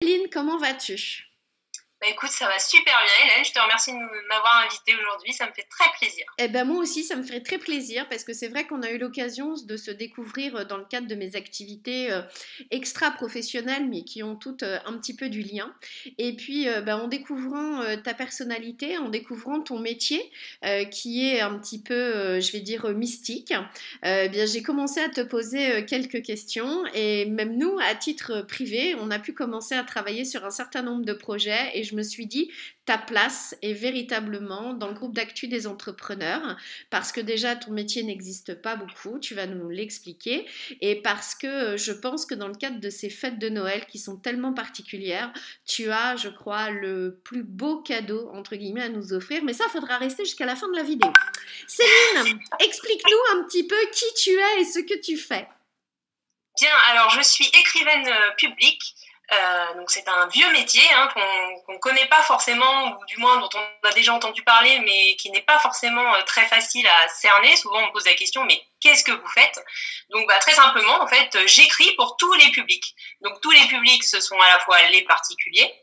Céline, comment vas-tu? Bah écoute, ça va super bien, Hélène. Je te remercie de m'avoir invitée aujourd'hui. Ça me fait très plaisir. Eh ben moi aussi, ça me ferait très plaisir parce que c'est vrai qu'on a eu l'occasion de se découvrir dans le cadre de mes activités extra-professionnelles, mais qui ont toutes un petit peu du lien. Et puis, en découvrant ta personnalité, en découvrant ton métier, qui est un petit peu, je vais dire, mystique, bien, j'ai commencé à te poser quelques questions. Et même nous, à titre privé, on a pu commencer à travailler sur un certain nombre de projets. Et je me suis dit, ta place est véritablement dans le groupe d'actu des entrepreneurs parce que déjà ton métier n'existe pas beaucoup, tu vas nous l'expliquer, et parce que je pense que dans le cadre de ces fêtes de Noël qui sont tellement particulières, tu as, je crois, le plus beau cadeau entre guillemets à nous offrir, mais ça faudra rester jusqu'à la fin de la vidéo. Céline, explique-nous un petit peu qui tu es et ce que tu fais. Bien, alors je suis écrivaine publique. Donc c'est un vieux métier qu'on ne connaît pas forcément, ou du moins dont on a déjà entendu parler, mais qui n'est pas forcément très facile à cerner. Souvent on me pose la question, mais qu'est-ce que vous faites? Donc très simplement, en fait, j'écris pour tous les publics. Donc tous les publics, ce sont à la fois les particuliers,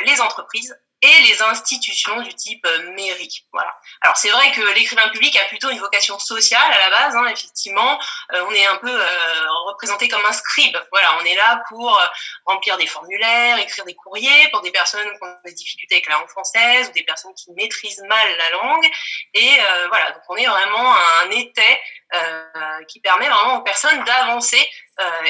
les entreprises et les institutions du type mairie. Voilà. Alors c'est vrai que l'écrivain public a plutôt une vocation sociale à la base, effectivement. On est un peu représenté comme un scribe. Voilà, on est là pour remplir des formulaires, écrire des courriers pour des personnes qui ont des difficultés avec la langue française ou des personnes qui maîtrisent mal la langue. Et voilà, donc on est vraiment un étai qui permet vraiment aux personnes d'avancer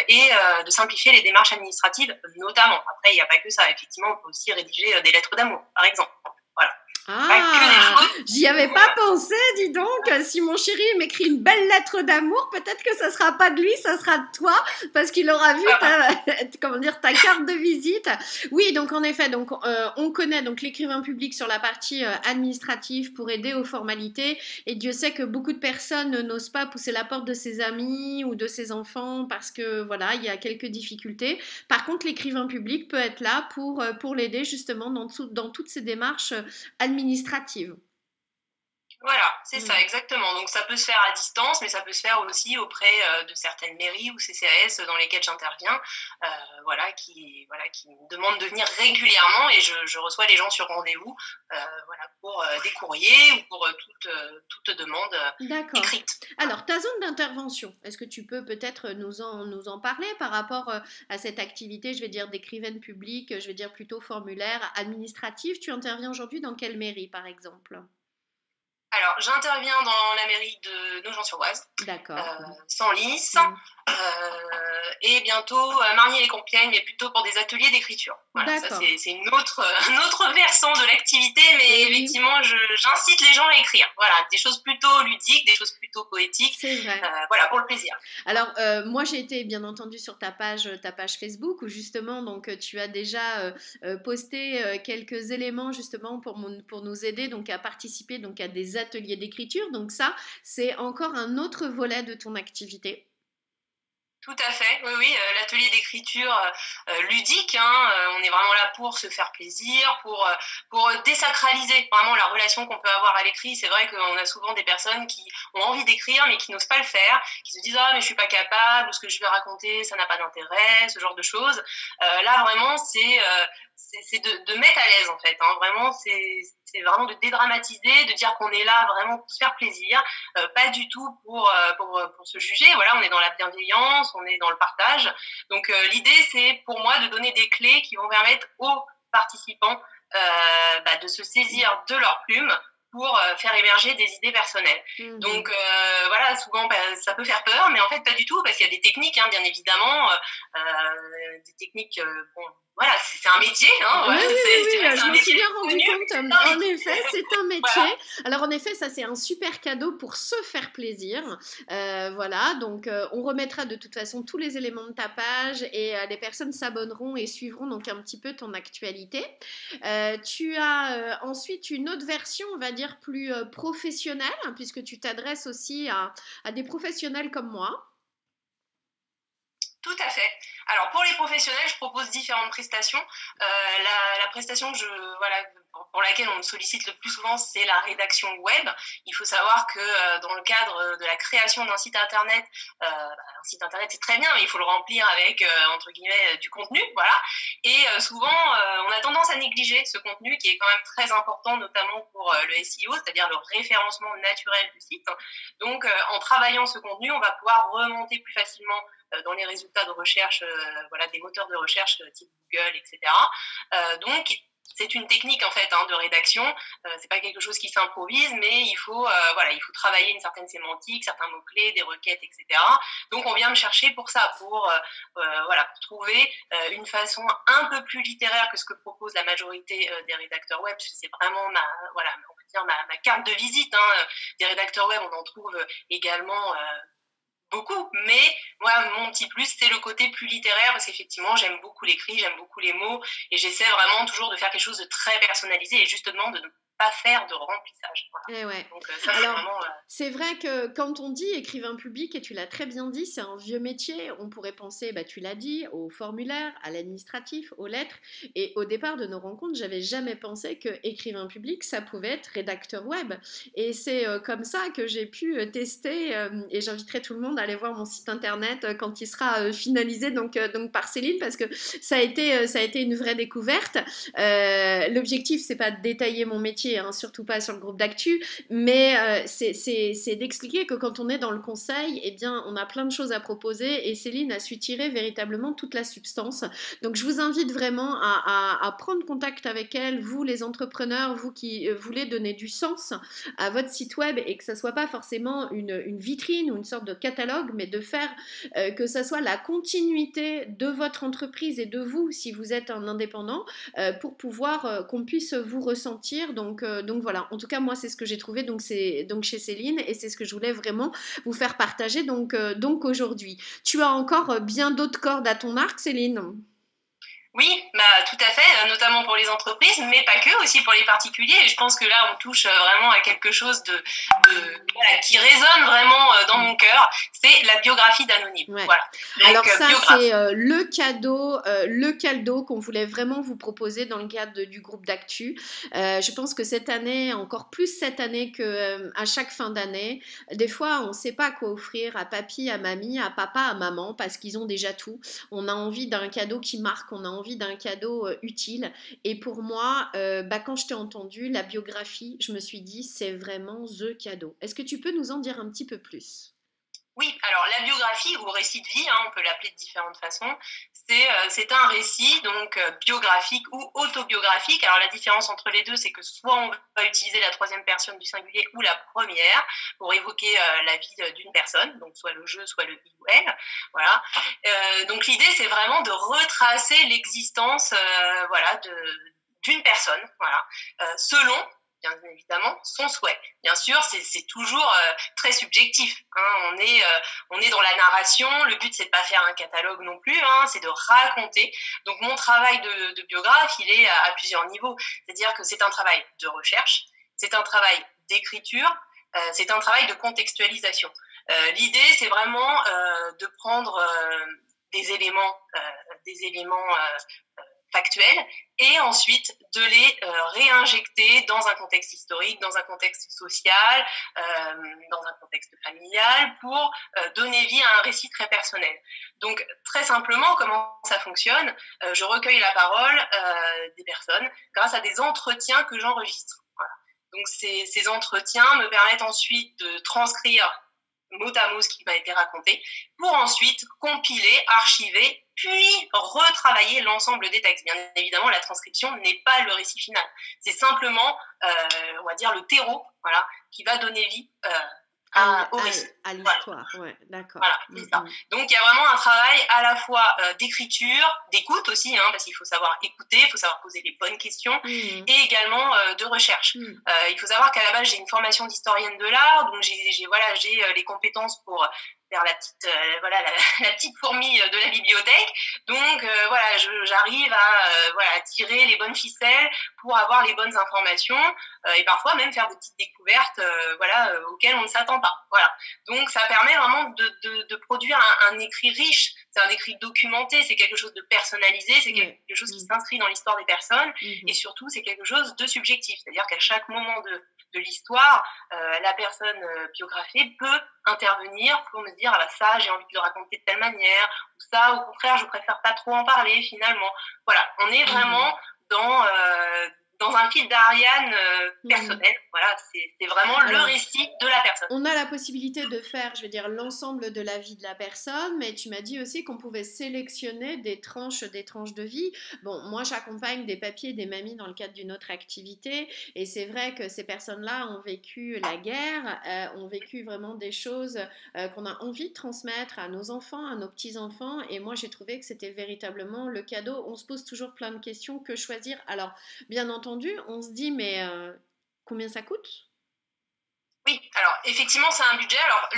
et de simplifier les démarches administratives, notamment. Après, il n'y a pas que ça. Effectivement, on peut aussi rédiger des lettres d'amour, par exemple. Voilà. Pas que des Ah, choses. j'y avais pas pensé, dis donc. Si mon chéri m'écrit une belle lettre d'amour, peut-être que ça sera pas de lui, ça sera de toi, parce qu'il aura vu comment dire, ta carte de visite. Oui, donc en effet, donc on connaît donc l'écrivain public sur la partie administrative pour aider aux formalités. Et Dieu sait que beaucoup de personnes n'osent pas pousser la porte de ses amis ou de ses enfants parce que voilà, il y a quelques difficultés. Par contre, l'écrivain public peut être là pour l'aider justement dans toutes ces démarches administrative. Voilà, c'est ça, Mm. exactement. Donc ça peut se faire à distance, mais ça peut se faire aussi auprès de certaines mairies ou CCAS dans lesquelles j'interviens, qui me demandent de venir régulièrement et je reçois les gens sur rendez-vous, pour des courriers ou pour toute demande D'accord. écrite. Alors, ta zone d'intervention, est-ce que tu peux peut-être nous en parler par rapport à cette activité, je vais dire, d'écrivaine publique, je vais dire plutôt formulaire, administratif. Tu interviens aujourd'hui dans quelle mairie, par exemple? Alors, j'interviens dans la mairie de Nogent-sur-Oise, D'accord. Senlis, Mm. et bientôt Margny-les-Compiègnes, mais plutôt pour des ateliers d'écriture. Voilà, ça D'accord. c'est un autre versant de l'activité, mais Et oui, effectivement, j'incite les gens à écrire. Voilà, des choses plutôt ludiques, des choses plutôt poétiques, c'est vrai. voilà, pour le plaisir. Alors, moi, j'ai été bien entendu sur ta page Facebook où justement, donc, tu as déjà posté quelques éléments justement pour nous aider donc à participer donc à des ateliers d'écriture. Donc ça, c'est encore un autre volet de ton activité. Tout à fait, oui, oui, l'atelier d'écriture ludique, on est vraiment là pour se faire plaisir, pour désacraliser vraiment la relation qu'on peut avoir à l'écrit. C'est vrai qu'on a souvent des personnes qui ont envie d'écrire mais qui n'osent pas le faire, qui se disent ah mais je suis pas capable, ou ce que je vais raconter ça n'a pas d'intérêt, ce genre de choses. Là vraiment c'est de mettre à l'aise en fait, vraiment c'est vraiment de dédramatiser, de dire qu'on est là vraiment pour se faire plaisir, pas du tout pour se juger. Voilà, on est dans la bienveillance, on est dans le partage. Donc l'idée, c'est pour moi de donner des clés qui vont permettre aux participants de se saisir de leur plume pour faire émerger des idées personnelles. Donc Mhm. voilà, souvent ça peut faire peur, mais en fait pas du tout, parce qu'il y a des techniques, bien évidemment, des techniques, bon, voilà, c'est un métier, Oui, oui, ouais, oui, c'est vrai oui, que c'est je un m'en suis métier bien rendu connu, mais compte. c'est un En métier. effet, c'est un métier. Voilà. Alors, en effet, ça, c'est un super cadeau pour se faire plaisir. Voilà, donc on remettra de toute façon tous les éléments de ta page et les personnes s'abonneront et suivront donc un petit peu ton actualité. Tu as ensuite une autre version, on va dire, plus professionnelle, hein, puisque tu t'adresses aussi à des professionnels comme moi. Tout à fait. Alors pour les professionnels, je propose différentes prestations. La prestation voilà, pour laquelle on me sollicite le plus souvent, c'est la rédaction web. Il faut savoir que dans le cadre de la création d'un site internet, un site internet c'est très bien, mais il faut le remplir avec entre guillemets du contenu, voilà. Et souvent, on a tendance à négliger ce contenu qui est quand même très important, notamment pour le SEO, c'est-à-dire le référencement naturel du site. Donc, en travaillant ce contenu, on va pouvoir remonter plus facilement dans les résultats de recherche, voilà, des moteurs de recherche type Google, etc. Donc, c'est une technique en fait de rédaction. C'est pas quelque chose qui s'improvise, mais il faut travailler une certaine sémantique, certains mots clés, des requêtes, etc. Donc, on vient me chercher pour ça, pour trouver une façon un peu plus littéraire que ce que propose la majorité des rédacteurs web. C'est vraiment on peut dire ma carte de visite. Des rédacteurs web, on en trouve également. Beaucoup, mais moi, mon petit plus, c'est le côté plus littéraire parce qu'effectivement, j'aime beaucoup l'écrit, j'aime beaucoup les mots et j'essaie vraiment toujours de faire quelque chose de très personnalisé et justement de ne pas faire de remplissage. Voilà. Eh ouais. Donc, ça, Alors, c'est vraiment. c'est vrai que quand on dit écrivain public, et tu l'as très bien dit, c'est un vieux métier. On pourrait penser, bah, tu l'as dit, au formulaire, à l'administratif, aux lettres. Et au départ de nos rencontres, j'avais jamais pensé que écrivain public, ça pouvait être rédacteur web. Et c'est comme ça que j'ai pu tester. Et j'inviterai tout le monde à aller voir mon site internet quand il sera finalisé, donc par Céline, parce que ça a été une vraie découverte. L'objectif, c'est pas de détailler mon métier, surtout pas sur le groupe d'actu, mais c'est d'expliquer que quand on est dans le conseil, eh bien, on a plein de choses à proposer et Céline a su tirer véritablement toute la substance. Donc, je vous invite vraiment à prendre contact avec elle, vous les entrepreneurs, vous qui voulez donner du sens à votre site web et que ça soit pas forcément une vitrine ou une sorte de catalogue, mais de faire que ça soit la continuité de votre entreprise et de vous, si vous êtes un indépendant, pour pouvoir qu'on puisse vous ressentir. Donc voilà, en tout cas moi c'est ce que j'ai trouvé donc chez Céline et c'est ce que je voulais vraiment vous faire partager donc aujourd'hui. Tu as encore bien d'autres cordes à ton arc, Céline? Oui, tout à fait, notamment pour les entreprises, mais pas que, aussi pour les particuliers. Et je pense que là, on touche vraiment à quelque chose qui résonne vraiment dans mon cœur. C'est la biographie d'anonyme. Ouais. Voilà. Donc, alors ça, c'est le cadeau qu'on voulait vraiment vous proposer dans le cadre du groupe d'actu. Je pense que cette année, encore plus cette année qu'à chaque fin d'année, des fois, on ne sait pas quoi offrir à papy, à mamie, à papa, à maman, parce qu'ils ont déjà tout. On a envie d'un cadeau qui marque, on a envie d'un cadeau utile. Et pour moi, quand je t'ai entendu, la biographie, je me suis dit, c'est vraiment the cadeau. Est-ce que tu peux nous en dire un petit peu plus ? Oui, alors la biographie ou récit de vie, on peut l'appeler de différentes façons, c'est un récit donc biographique ou autobiographique. Alors la différence entre les deux, c'est que soit on va utiliser la troisième personne du singulier ou la première pour évoquer la vie d'une personne, donc soit le je, soit le il ou elle. Voilà. Donc l'idée, c'est vraiment de retracer l'existence d'une personne, voilà, selon bien évidemment son souhait. Bien sûr, c'est toujours très subjectif. On est dans la narration. Le but, c'est de pas faire un catalogue non plus. C'est de raconter. Donc, mon travail de biographe, il est à plusieurs niveaux. C'est-à-dire que c'est un travail de recherche, c'est un travail d'écriture, c'est un travail de contextualisation. L'idée, c'est vraiment de prendre des éléments factuels et ensuite de les réinjecter dans un contexte historique, dans un contexte social, dans un contexte familial pour donner vie à un récit très personnel. Donc très simplement, comment ça fonctionne ? Je recueille la parole des personnes grâce à des entretiens que j'enregistre. Voilà. Donc ces entretiens me permettent ensuite de transcrire mot à mot ce qui m'a été raconté, pour ensuite compiler, archiver, puis retravailler l'ensemble des textes. Bien évidemment, la transcription n'est pas le récit final. C'est simplement, on va dire, le terreau, voilà, qui va donner vie au récit. À l'histoire, voilà. Ouais, d'accord. Voilà, c'est ça. Donc, il y a vraiment un travail à la fois d'écriture, d'écoute aussi, parce qu'il faut savoir écouter, il faut savoir poser les bonnes questions, et également de recherche. Il faut savoir qu'à la base, j'ai une formation d'historienne de l'art, donc j'ai les compétences pour faire la petite fourmi de la bibliothèque. Donc, j'arrive à tirer les bonnes ficelles pour avoir les bonnes informations et parfois même faire des petites découvertes auxquelles on ne s'attend pas. Voilà. Donc, ça permet vraiment de produire un écrit riche c'est un écrit documenté, c'est quelque chose de personnalisé, c'est quelque chose qui s'inscrit dans l'histoire des personnes, et surtout, c'est quelque chose de subjectif. C'est-à-dire qu'à chaque moment de l'histoire, la personne biographiée peut intervenir pour me dire, ah bah ça, j'ai envie de le raconter de telle manière, ou ça, au contraire, je préfère pas trop en parler, finalement. Voilà, on est vraiment dans un fil d'Ariane personnel. Voilà, c'est vraiment le récit de la personne. On a la possibilité de faire, je veux dire, l'ensemble de la vie de la personne, mais tu m'as dit aussi qu'on pouvait sélectionner des tranches de vie. Bon, moi, j'accompagne des papiers et des mamies dans le cadre d'une autre activité, et c'est vrai que ces personnes-là ont vécu la guerre, ont vécu vraiment des choses qu'on a envie de transmettre à nos enfants, à nos petits-enfants, et moi, j'ai trouvé que c'était véritablement le cadeau. On se pose toujours plein de questions, que choisir? Alors, bien entendu, on se dit, mais combien ça coûte? Oui, alors effectivement, c'est un budget. Alors,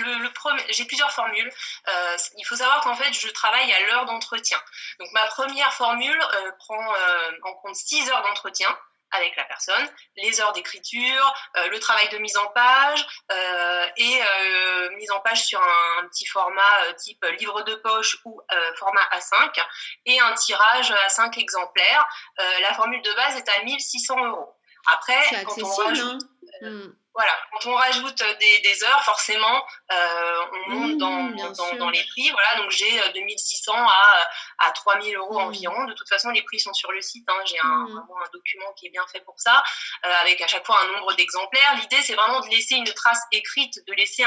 j'ai plusieurs formules. Il faut savoir qu'en fait, je travaille à l'heure d'entretien. Donc, ma première formule prend en compte 6 heures d'entretien avec la personne, les heures d'écriture, le travail de mise en page et mise en page sur un petit format type livre de poche ou format A5 et un tirage à 5 exemplaires. La formule de base est à 1 600 €. Après, c'est accessible, quand on rajoute... Voilà, quand on rajoute des heures, forcément, on monte dans les prix. Voilà, donc j'ai de 1 600 à 3 000 € environ. De toute façon, les prix sont sur le site. Hein. J'ai vraiment un document qui est bien fait pour ça, avec à chaque fois un nombre d'exemplaires. L'idée, c'est vraiment de laisser une trace écrite, de laisser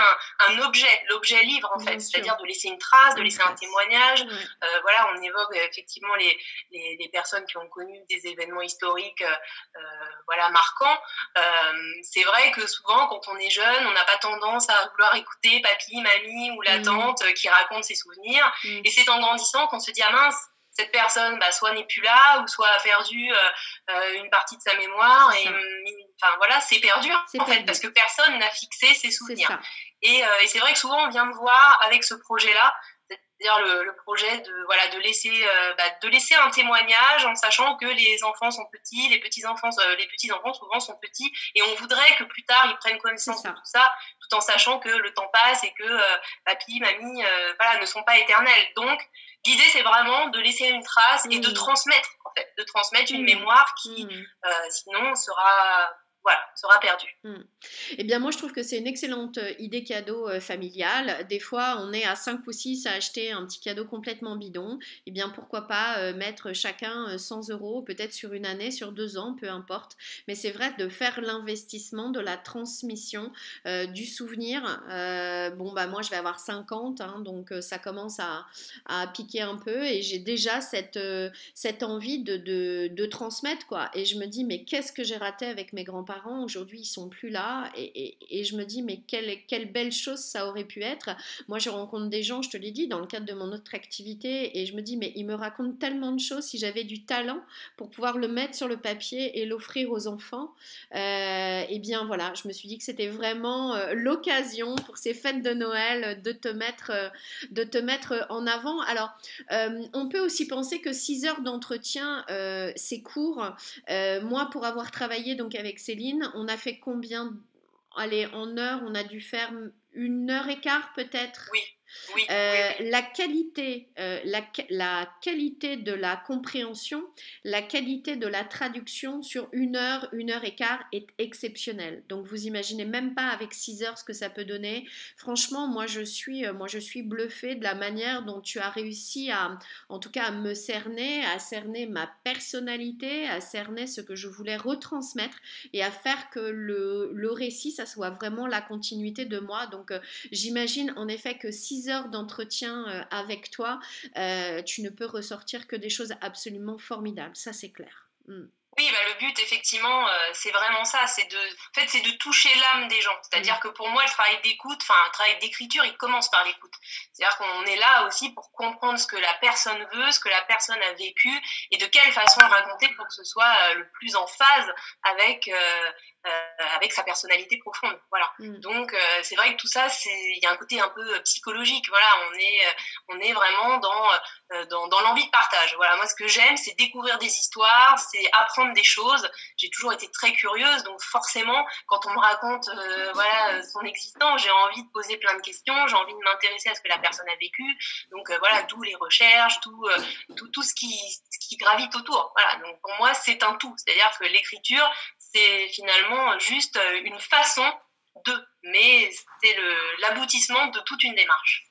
un objet, l'objet livre en fait, c'est-à-dire de laisser une trace, de laisser un témoignage. Voilà, on évoque effectivement les personnes qui ont connu des événements historiques, voilà, marquants. C'est vrai que souvent, quand on est jeune, on n'a pas tendance à vouloir écouter papy, mamie ou la tante qui raconte ses souvenirs. Et c'est en grandissant qu'on se dit, ah mince, cette personne, soit n'est plus là, ou soit a perdu une partie de sa mémoire. Enfin voilà, c'est perdu en fait, parce que personne n'a fixé ses souvenirs. Et c'est vrai que souvent, on vient me voir avec ce projet-là, c'est-à-dire le projet de laisser un témoignage en sachant que les enfants sont petits, les petits-enfants souvent sont petits, et on voudrait que plus tard ils prennent connaissance de tout ça, tout en sachant que le temps passe et que papy, mamie ne sont pas éternels. Donc l'idée, c'est vraiment de laisser une trace et de transmettre, en fait, de transmettre une mémoire qui sinon sera perdue. Eh bien, moi, je trouve que c'est une excellente idée cadeau familiale. Des fois, on est à 5 ou 6 à acheter un petit cadeau complètement bidon. Eh bien, pourquoi pas mettre chacun 100 € peut-être sur une année, sur 2 ans, peu importe. Mais c'est vrai de faire l'investissement de la transmission du souvenir. Moi, je vais avoir 50, hein, donc ça commence à piquer un peu, et j'ai déjà cette envie de transmettre, quoi. Et je me dis, mais qu'est-ce que j'ai raté avec mes grands-parents? Aujourd'hui, ils sont plus là, et je me dis, mais quelle belle chose ça aurait pu être. Moi, je rencontre des gens, je te l'ai dit, dans le cadre de mon autre activité, et je me dis, mais ils me racontent tellement de choses. Si j'avais du talent pour pouvoir le mettre sur le papier et l'offrir aux enfants, eh bien voilà, je me suis dit que c'était vraiment l'occasion pour ces fêtes de Noël de te mettre en avant. Alors, on peut aussi penser que 6 heures d'entretien, c'est court. Moi, pour avoir travaillé donc avec Céline, on a fait combien? Allez, en heure, on a dû faire 1h15 peut-être. Oui. Oui. La qualité de la compréhension, la qualité de la traduction sur 1 heure, 1h15 est exceptionnelle. Donc vous imaginez même pas avec 6 heures ce que ça peut donner. Franchement, moi je suis bluffée de la manière dont tu as réussi en tout cas à me cerner, à cerner ma personnalité, à cerner ce que je voulais retransmettre, et à faire que le récit, ça soit vraiment la continuité de moi. Donc j'imagine en effet que 6 heures d'entretien avec toi, tu ne peux ressortir que des choses absolument formidables, ça c'est clair. Oui, le but, effectivement, c'est vraiment ça, c'est de toucher l'âme des gens. C'est-à-dire que pour moi, le travail d'écriture, il commence par l'écoute. C'est-à-dire qu'on est là aussi pour comprendre ce que la personne veut, ce que la personne a vécu, et de quelle façon raconter pour que ce soit le plus en phase avec avec sa personnalité profonde. Voilà. Donc, c'est vrai que tout ça, il y a un côté un peu psychologique. Voilà, on est vraiment dans l'envie de partage. Voilà, moi, ce que j'aime, c'est découvrir des histoires, c'est apprendre des choses. J'ai toujours été très curieuse, donc forcément, quand on me raconte voilà, son existence, j'ai envie de poser plein de questions, j'ai envie de m'intéresser à ce que la personne a vécu. Donc, voilà, d'où les recherches, tout ce qui gravite autour. Voilà, donc pour moi, c'est un tout. C'est-à-dire que l'écriture, c'est finalement juste une façon mais c'est l'aboutissement de toute une démarche.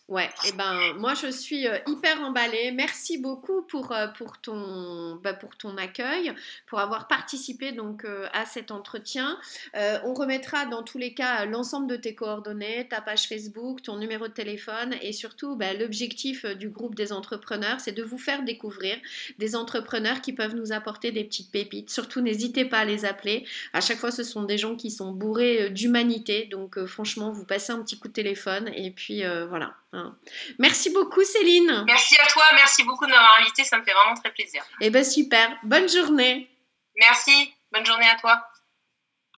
Ouais, et ben moi je suis hyper emballée. Merci beaucoup pour ton accueil, pour avoir participé donc à cet entretien. On remettra dans tous les cas l'ensemble de tes coordonnées, ta page Facebook, ton numéro de téléphone et surtout l'objectif du groupe des entrepreneurs, c'est de vous faire découvrir des entrepreneurs qui peuvent nous apporter des petites pépites. Surtout n'hésitez pas à les appeler. À chaque fois ce sont des gens qui sont bourrés d'humanité, donc franchement vous passez un petit coup de téléphone et puis voilà. Merci beaucoup Céline. Merci à toi, merci beaucoup de m'avoir invitée, ça me fait vraiment très plaisir. Eh bien super, bonne journée. Merci, bonne journée à toi.